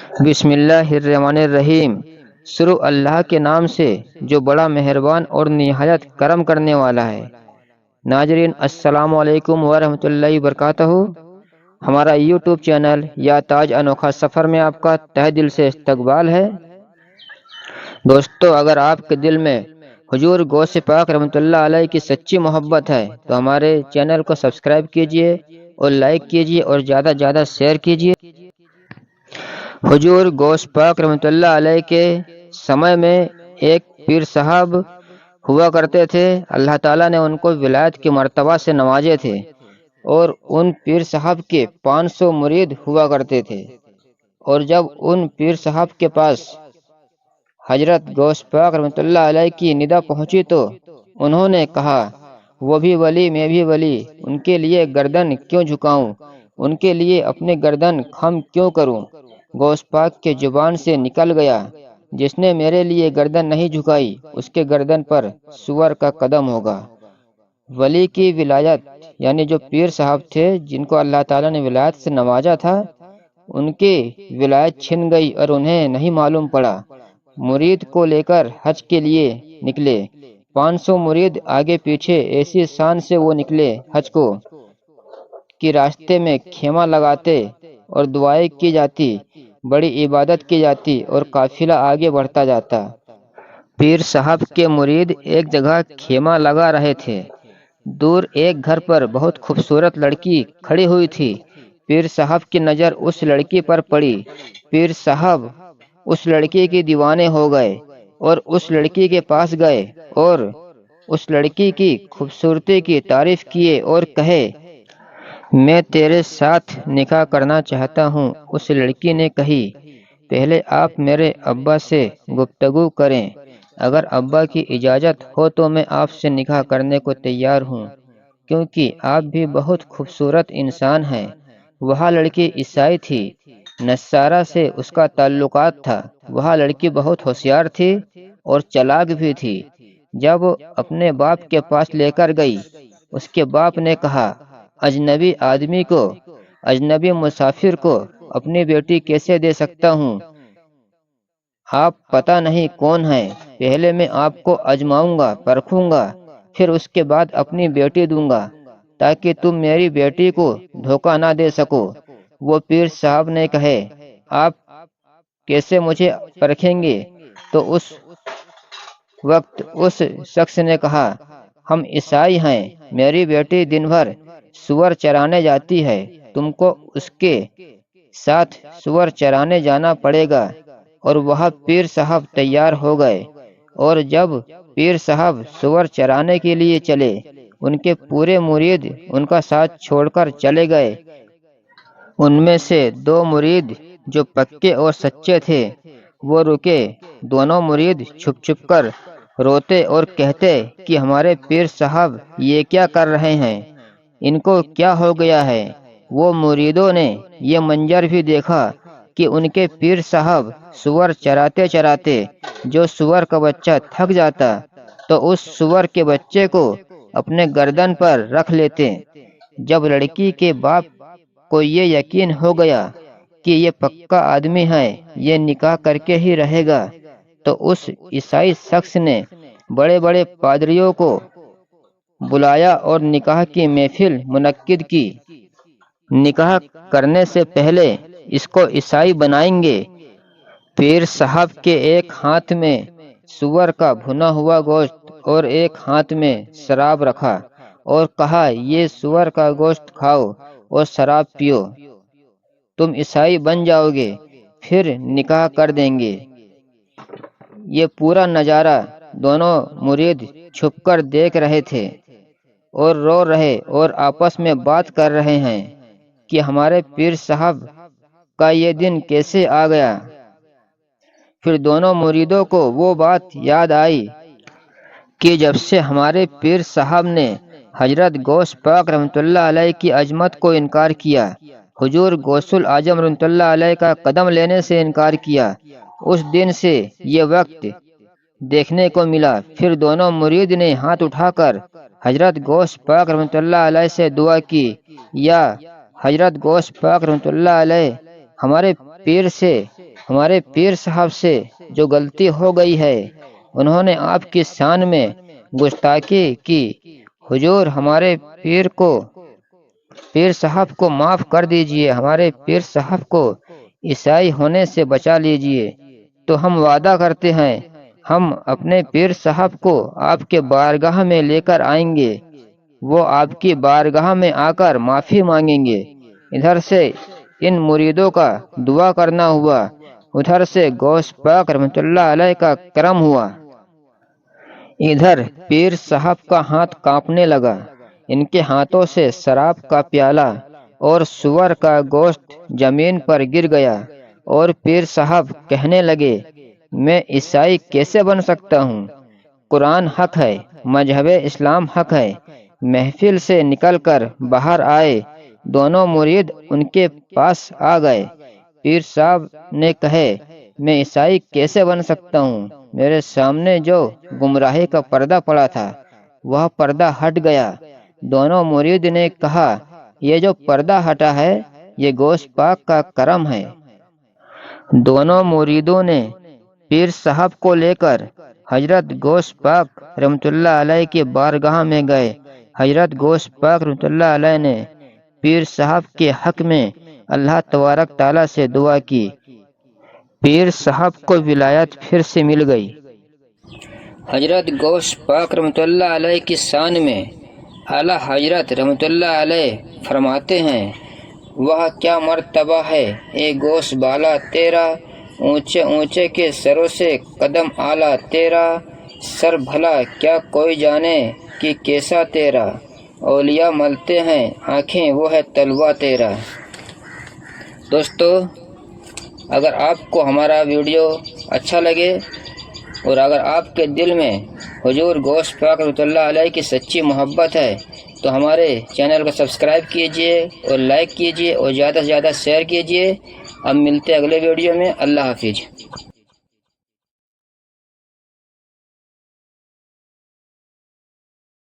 بسم اللہ الرحمن الرحیم۔ شروع اللہ کے نام سے جو بڑا مہربان اور نہایت کرم کرنے والا ہے۔ ناظرین السلام علیکم ورحمۃ اللہ وبرکاتہ۔ ہمارا یوٹیوب چینل یا تاج انوکھا سفر میں آپ کا تہہ دل سے استقبال ہے۔ دوستو، اگر آپ کے دل میں حضور غوث پاک رحمۃ اللہ علیہ کی سچی محبت ہے تو ہمارے چینل کو سبسکرائب کیجئے اور لائک کیجئے اور زیادہ سے زیادہ شیئر کیجئے۔ حضور غوث پاک رحمۃ اللہ علیہ کے سمے میں ایک پیر صاحب ہوا کرتے تھے۔ اللہ تعالیٰ نے ان کو ولایت کے مرتبہ سے نوازے تھے اور ان پیر صاحب کے 500 مرید ہوا کرتے تھے۔ اور جب ان پیر صاحب کے پاس حضرت غوث پاک رحمۃ اللہ علیہ کی ندا پہنچی تو انہوں نے کہا، وہ بھی ولی میں بھی ولی، ان کے لیے گردن کیوں جھکاؤں، ان کے لیے اپنے گردن خم کیوں کروں۔ غوث پاک کے زبان سے نکل گیا، جس نے میرے لیے گردن نہیں جھکائی اس کے گردن پر سور کا قدم ہوگا۔ ولی کی ولایت یعنی جو پیر صاحب تھے جن کو اللہ تعالیٰ نے ولایت سے نوازا تھا، ان کی ولایت چھن گئی اور انہیں نہیں معلوم پڑا۔ مرید کو لے کر حج کے لیے نکلے۔ 500 مرید آگے پیچھے ایسی شان سے وہ نکلے حج کو کہ راستے میں خیمہ لگاتے اور دعائیں کی جاتی، بڑی عبادت کی جاتی اور قافلہ آگے بڑھتا جاتا۔ پیر صاحب کے مرید ایک جگہ خیمہ لگا رہے تھے۔ دور ایک گھر پر بہت خوبصورت لڑکی کھڑی ہوئی تھی۔ پیر صاحب کی نظر اس لڑکی پر پڑی۔ پیر صاحب اس لڑکی کی دیوانے ہو گئے اور اس لڑکی کے پاس گئے اور اس لڑکی کی خوبصورتی کی تعریف کیے اور کہے، میں تیرے ساتھ نکاح کرنا چاہتا ہوں۔ اس لڑکی نے کہی، پہلے آپ میرے ابا سے گفتگو کریں، اگر ابا کی اجازت ہو تو میں آپ سے نکاح کرنے کو تیار ہوں، کیونکہ آپ بھی بہت خوبصورت انسان ہیں۔ وہاں لڑکی عیسائی تھی، نصارہ سے اس کا تعلقات تھا۔ وہاں لڑکی بہت ہوشیار تھی اور چالاک بھی تھی۔ جب اپنے باپ کے پاس لے کر گئی، اس کے باپ نے کہا، اجنبی آدمی کو، اجنبی مسافر کو اپنی بیٹی کیسے دے سکتا ہوں؟ آپ پتہ نہیں کون ہیں، پہلے میں آپ کو آزماؤں گا، پرکھوں گا، پھر اس کے بعد اپنی بیٹی دوں گا، تاکہ تم میری بیٹی کو دھوکہ نہ دے سکو۔ وہ پیر صاحب نے کہے، آپ کیسے مجھے پرکھیں گے؟ تو اس وقت اس شخص نے کہا، ہم عیسائی ہیں، میری بیٹی دن بھر سور چرانے جاتی ہے، تم کو اس کے ساتھ سور چرانے جانا پڑے گا۔ اور وہاں پیر صاحب تیار ہو گئے، اور جب پیر صاحب سور چرانے کے لیے چلے، ان کے پورے مرید ان کا ساتھ چھوڑ کر چلے گئے۔ ان میں سے 2 مرید جو پکے اور سچے تھے وہ رکے۔ دونوں مرید چھپ چھپ کر روتے اور کہتے کہ ہمارے پیر صاحب یہ کیا کر رہے ہیں، ان کو کیا ہو گیا ہے۔ وہ مریدوں نے یہ منظر بھی دیکھا کہ ان کے پیر صاحب سور چراتے چراتے جو سور کا بچہ تھک جاتا تو اس سور کے بچے کو اپنے گردن پر رکھ لیتے۔ جب لڑکی کے باپ کو یہ یقین ہو گیا کہ یہ پکا آدمی ہے، یہ نکاح کر کے ہی رہے گا، تو اس عیسائی شخص نے بڑے بڑے پادریوں کو بلایا اور نکاح کی محفل منعقد کی۔ نکاح کرنے سے پہلے اس کو عیسائی بنائیں گے۔ پیر صاحب کے ایک ہاتھ میں سور کا بھنا ہوا گوشت اور ایک ہاتھ میں شراب رکھا اور کہا، یہ سور کا گوشت کھاؤ اور شراب پیو، تم عیسائی بن جاؤ گے، پھر نکاح کر دیں گے۔ یہ پورا نظارہ دونوں مرید چھپ کر دیکھ رہے تھے اور رو رہے اور آپس میں بات کر رہے ہیں کہ ہمارے پیر صاحب کا یہ دن کیسے آ گیا۔ پھر دونوں مریدوں کو وہ بات یاد آئی کہ جب سے ہمارے پیر صاحب نے حضرت غوث پاک رحمۃ اللہ علیہ کی عظمت کو انکار کیا، حضور غوث الاعظم رحمۃ اللہ علیہ کا قدم لینے سے انکار کیا، اس دن سے یہ وقت دیکھنے کو ملا۔ پھر دونوں مرید نے ہاتھ اٹھا کر حضرت غوث پاک رحمۃ اللہ علیہ سے دعا کی، یا حضرت غوث پاک رحمۃ اللہ علیہ ہمارے پیر سے ہمارے پیر صاحب سے جو غلطی ہو گئی ہے، انہوں نے آپ کی شان میں گستاخی کی، حضور ہمارے پیر صاحب کو معاف کر دیجئے، ہمارے پیر صاحب کو عیسائی ہونے سے بچا لیجئے۔ تو ہم وعدہ کرتے ہیں ہم اپنے پیر صاحب کو آپ کے بارگاہ میں لے کر آئیں گے، وہ آپ کی بارگاہ میں آ کر معافی مانگیں گے۔ ادھر سے ان مریدوں کا دعا کرنا ہوا، ادھر سے غوث پاک رحمۃ اللہ علیہ کا کرم ہوا۔ ادھر پیر صاحب کا ہاتھ کانپنے لگا، ان کے ہاتھوں سے شراب کا پیالہ اور سور کا گوشت زمین پر گر گیا، اور پیر صاحب کہنے لگے، میں عیسائی کیسے بن سکتا ہوں؟ قرآن حق ہے، مذہب اسلام حق ہے۔ محفل سے نکل کر باہر آئے، دونوں مرید ان کے پاس آ گئے۔ پیر صاحب نے کہے، میں عیسائی کیسے بن سکتا ہوں؟ میرے سامنے جو گمراہی کا پردہ پڑا تھا وہ پردہ ہٹ گیا۔ دونوں مرید نے کہا، یہ جو پردہ ہٹا ہے یہ غوث پاک کا کرم ہے۔ دونوں مریدوں نے پیر صاحب کو لے کر حضرت غوث پاک رحمۃ اللہ علیہ کی بارگاہ میں گئے۔ حضرت غوث پاک رحمۃ اللہ علیہ نے پیر صاحب کے حق میں اللہ تبارک تعالیٰ سے دعا کی۔ پیر صاحب کو ولایت پھر سے مل گئی۔ حضرت غوث پاک رحمۃ اللہ علیہ کی شان میں اعلیٰ حضرت رحمۃ اللہ علیہ فرماتے ہیں، وہ کیا مرتبہ ہے اے غوث بالا تیرا، اونچے اونچے کے سروں سے قدم اعلیٰ تیرا، سر بھلا کیا کوئی جانے کہ کیسا تیرا، اولیاء ملتے ہیں آنکھیں وہ ہے طلوہ تیرا۔ دوستو، اگر آپ کو ہمارا ویڈیو اچھا لگے اور اگر آپ کے دل میں حضور غوث پاک رحمۃ اللہ علیہ کی سچی محبت ہے تو ہمارے چینل کو سبسکرائب کیجئے اور لائک کیجئے اور زیادہ سے زیادہ شیئر کیجئے۔ اب ملتے اگلے ویڈیو میں۔ اللہ حافظ۔